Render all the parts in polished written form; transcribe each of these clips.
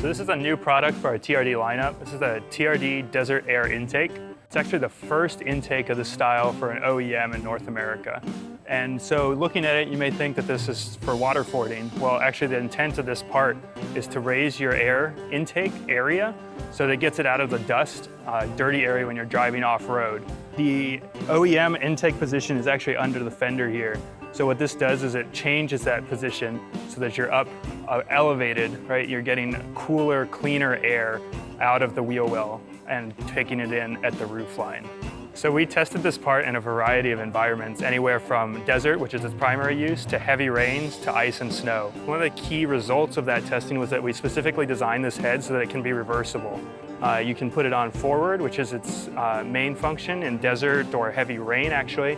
So this is a new product for our TRD lineup. This is a TRD Desert Air Intake. It's actually the first intake of this style for an OEM in North America. And so looking at it, you may think that this is for water fording. Well, actually the intent of this part is to raise your air intake area so that it gets it out of the dust, dirty area when you're driving off-road. The OEM intake position is actually under the fender here. So what this does is it changes that position so that you're up elevated, right? You're getting cooler, cleaner air out of the wheel well and taking it in at the roof line. So we tested this part in a variety of environments, anywhere from desert, which is its primary use, to heavy rains, to ice and snow. One of the key results of that testing was that we specifically designed this head so that it can be reversible. You can put it on forward, which is its main function in desert or heavy rain actually,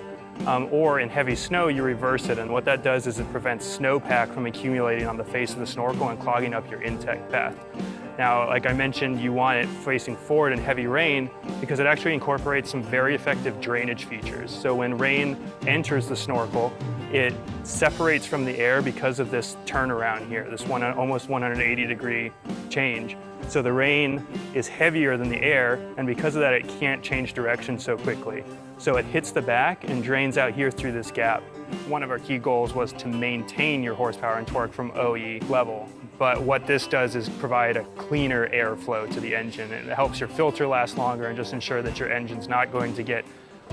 or in heavy snow you reverse it, and what that does is it prevents snowpack from accumulating on the face of the snorkel and clogging up your intake path. Now, like I mentioned, you want it facing forward in heavy rain because it actually incorporates some very effective drainage features. So when rain enters the snorkel, it separates from the air because of this turnaround here, this almost 180-degree change. So the rain is heavier than the air, and because of that, it can't change direction so quickly. So it hits the back and drains out here through this gap. One of our key goals was to maintain your horsepower and torque from OE level. But what this does is provide a cleaner airflow to the engine. It helps your filter last longer and just ensure that your engine's not going to get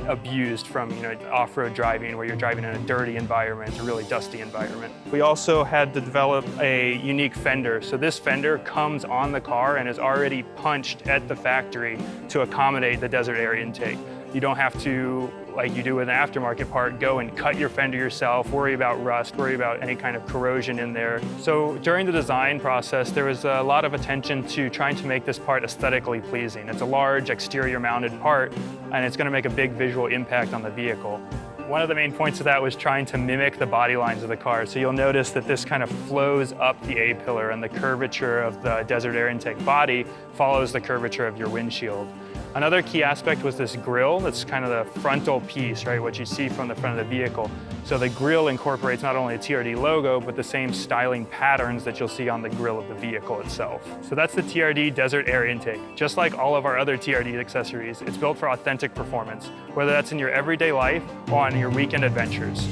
abused from off-road driving where you're driving in a dirty environment, a really dusty environment. We also had to develop a unique fender. So this fender comes on the car and is already punched at the factory to accommodate the Desert Air Intake. You don't have to, like you do with an aftermarket part, go and cut your fender yourself, worry about rust, worry about any kind of corrosion in there. So during the design process, there was a lot of attention to trying to make this part aesthetically pleasing. It's a large exterior mounted part, and it's going to make a big visual impact on the vehicle. One of the main points of that was trying to mimic the body lines of the car. So you'll notice that this kind of flows up the A-pillar, and the curvature of the Desert Air Intake body follows the curvature of your windshield. Another key aspect was this grille. That's kind of the frontal piece, right? What you see from the front of the vehicle. So the grille incorporates not only a TRD logo, but the same styling patterns that you'll see on the grille of the vehicle itself. So that's the TRD Desert Air Intake. Just like all of our other TRD accessories, it's built for authentic performance, whether that's in your everyday life or on your weekend adventures.